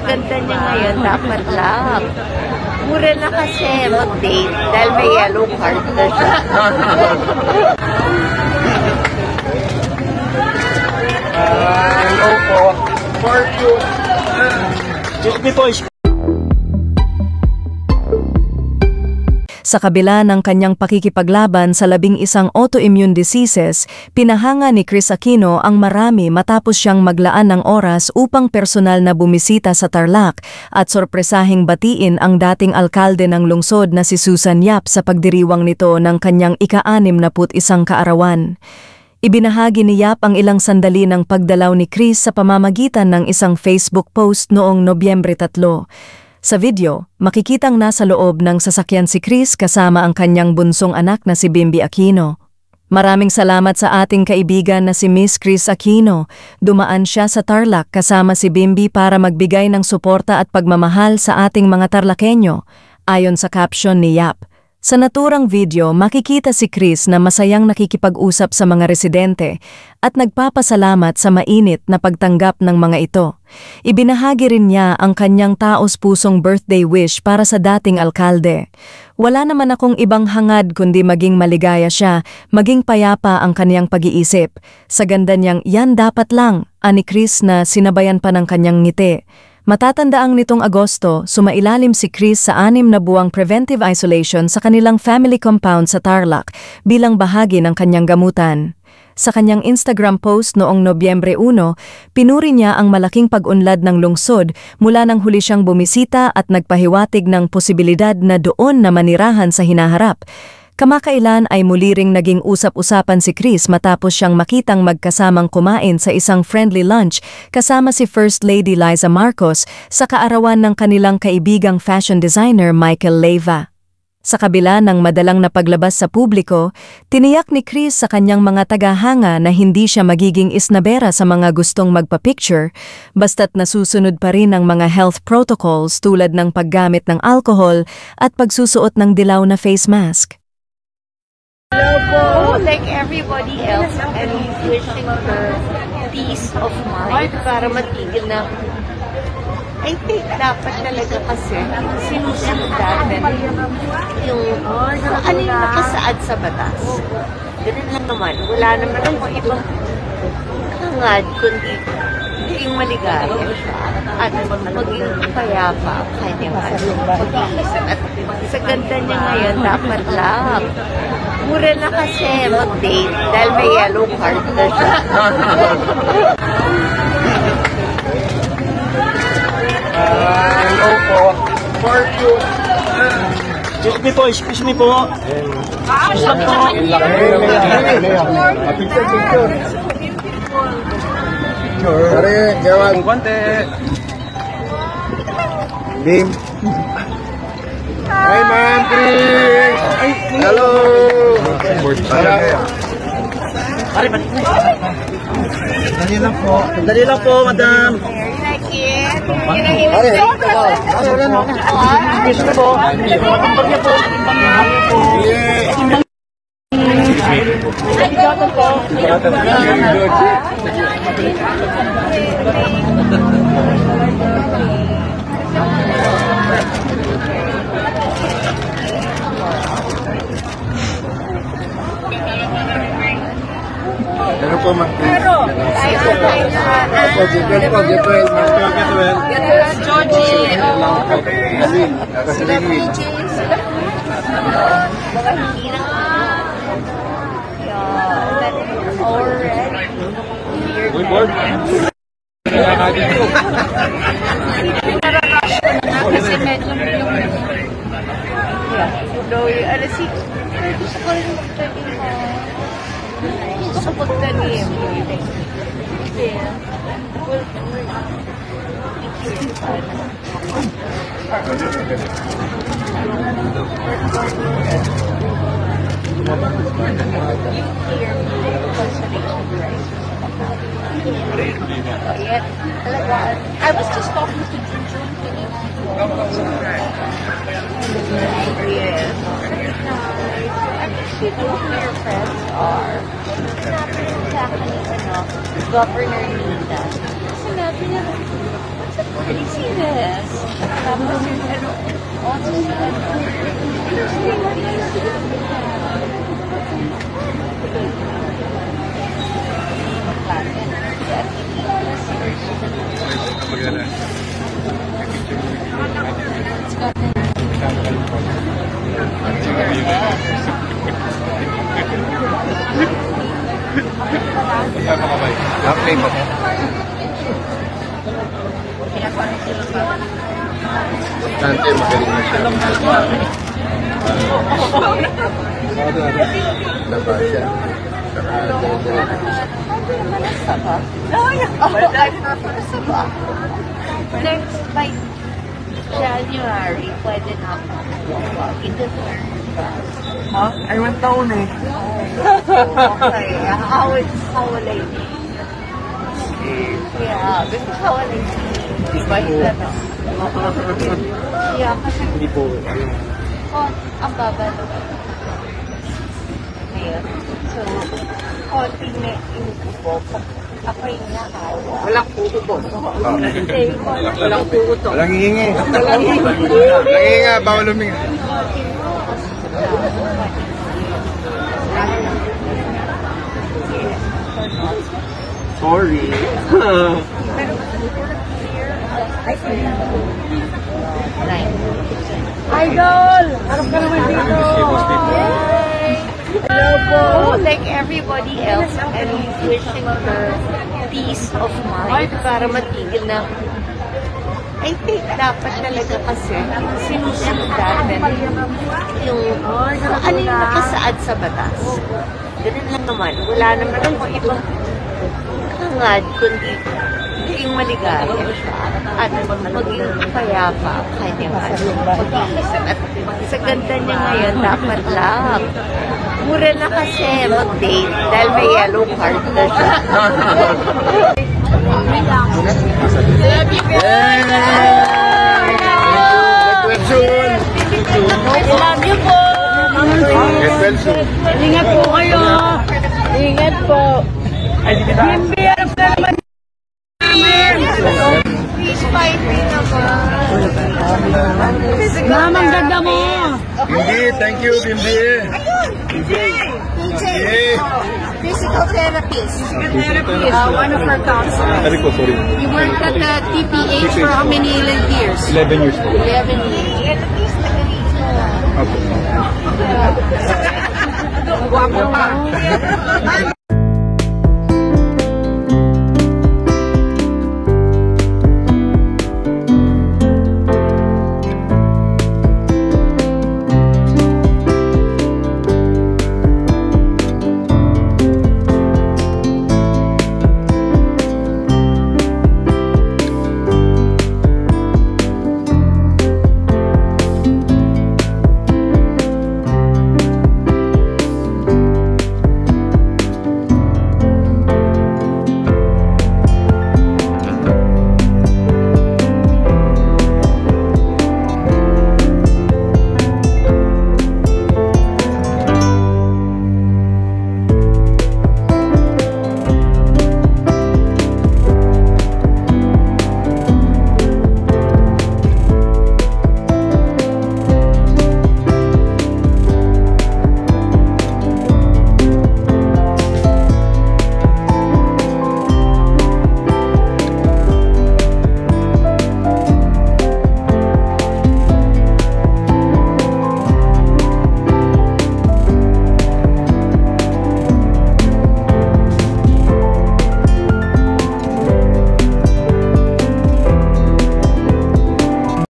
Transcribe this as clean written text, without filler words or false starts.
ganda niya ngayon, dapat lang. Mura na kasi mag-date dahil may yellow card na siya. Hello po. For you. Excuse me po. Sa kabila ng kanyang pakikipaglaban sa 11 autoimmune diseases, pinahanga ni Kris Aquino ang marami matapos siyang maglaan ng oras upang personal na bumisita sa Tarlac at sorpresahing batiin ang dating alkalde ng lungsod na si Susan Yap sa pagdiriwang nito ng kanyang ika-61 kaarawan. Ibinahagi ni Yap ang ilang sandali ng pagdalaw ni Kris sa pamamagitan ng isang Facebook post noong Nobyembre 3. Sa video, makikitang nasa loob ng sasakyan si Kris kasama ang kanyang bunsong anak na si Bimby Aquino. Maraming salamat sa ating kaibigan na si Miss Kris Aquino. Dumaan siya sa Tarlac kasama si Bimby para magbigay ng suporta at pagmamahal sa ating mga Tarlakenyo, ayon sa caption ni Yap. Sa naturang video, makikita si Kris na masayang nakikipag-usap sa mga residente at nagpapasalamat sa mainit na pagtanggap ng mga ito. Ibinahagi rin niya ang kanyang taos-pusong birthday wish para sa dating alkalde. Wala naman akong ibang hangad kundi maging maligaya siya, maging payapa ang kaniyang pag-iisip. Sa ganda niyang yan dapat lang, ani Kris na sinabayan pa ng kanyang ngiti. Matatandaang nitong Agosto, sumailalim si Kris sa 6 na buwang preventive isolation sa kanilang family compound sa Tarlac bilang bahagi ng kanyang gamutan. Sa kanyang Instagram post noong Nobyembre 1, pinuri niya ang malaking pag-unlad ng lungsod mula nang huli siyang bumisita at nagpahiwatig ng posibilidad na doon na manirahan sa hinaharap. Kamakailan ay muli ring naging usap-usapan si Kris matapos siyang makitang magkasamang kumain sa isang friendly lunch kasama si First Lady Liza Marcos sa kaarawan ng kanilang kaibigang fashion designer Michael Leyva. Sa kabila ng madalang na paglabas sa publiko, tiniyak ni Kris sa kanyang mga tagahanga na hindi siya magiging isnabera sa mga gustong magpa-picture, basta't nasusunod pa rin ang mga health protocols tulad ng paggamit ng alcohol at pagsusuot ng dilaw na face mask. Hello, like everybody else, and he's wishing her peace of mind para matigil na. I think dapat talaga kasi sinusunod natin yung ano yung nakasaad sa batas. Ganun lang naman. Wala naman akong ibang hangad kundi maging maligaya siya at maging payapa ang kanyang pag-iisip. At sa ganda niya ngayon, dapat lang. Mura na kasi mag-date dahil may yellow card na siya. Hello po. For you. Excuse me po. Excuse lang po. Picture. Pare, gawan. Guante. Lim. Hi, Ma'am Chris. Hello. Dali lang po, madam. Ano po, Ma'am? Kasi medyo gusto ko rin gusto ko pagtanim. I was just talking to Junjun. Yes. You know who your friends are. Sinabi niya sa akin Governor Linda. Sinabi niya, what's a pretty scene? Tapos yung ano, also si Okay po. Tante, magaling na siya. Laba siya. Next, by January, pwede na ako i-defer. Ha? Ay, 1 taon eh. Okay, hawalay niya. Yeah, gusto hawalay niya. Basta na. Yeah, kasi Hindi po. ang baba naman. Ngayon. So, konting na inuubo. Ako yung nakawa. Walang puto po. Hindi, walang puto. Walang hihingi. Walang hihinga, bawal huminga. Sorry. Idol! Harap ka naman dito! Hello po! Like everybody else, and wishing her peace of mind para matigil na. I think dapat talaga kasi sinusundan yung ano yung nakasaad sa batas. Ganun lang naman. Wala naman ako ibang hangad kundi maging maligaya siya at maging payapa ang kanyang pag-iisip. At sa ganda niya ngayon, dapat lang. Mura na kasi mag-date dahil may yellow card na siya. Get well soon. I love you po! Get well soon. Ingat po kayo! Ingat po! Bimbi, harap ka naman namin! Please fight me naman! Mamang ganda mo! Bimbi, thank you, Bimbi. PJ! Physical therapist. One of our counselors. Sorry po, sorry. You worked at the TPH for how many years? 11 years po. 11 years. At least Opo. Guwapo pa.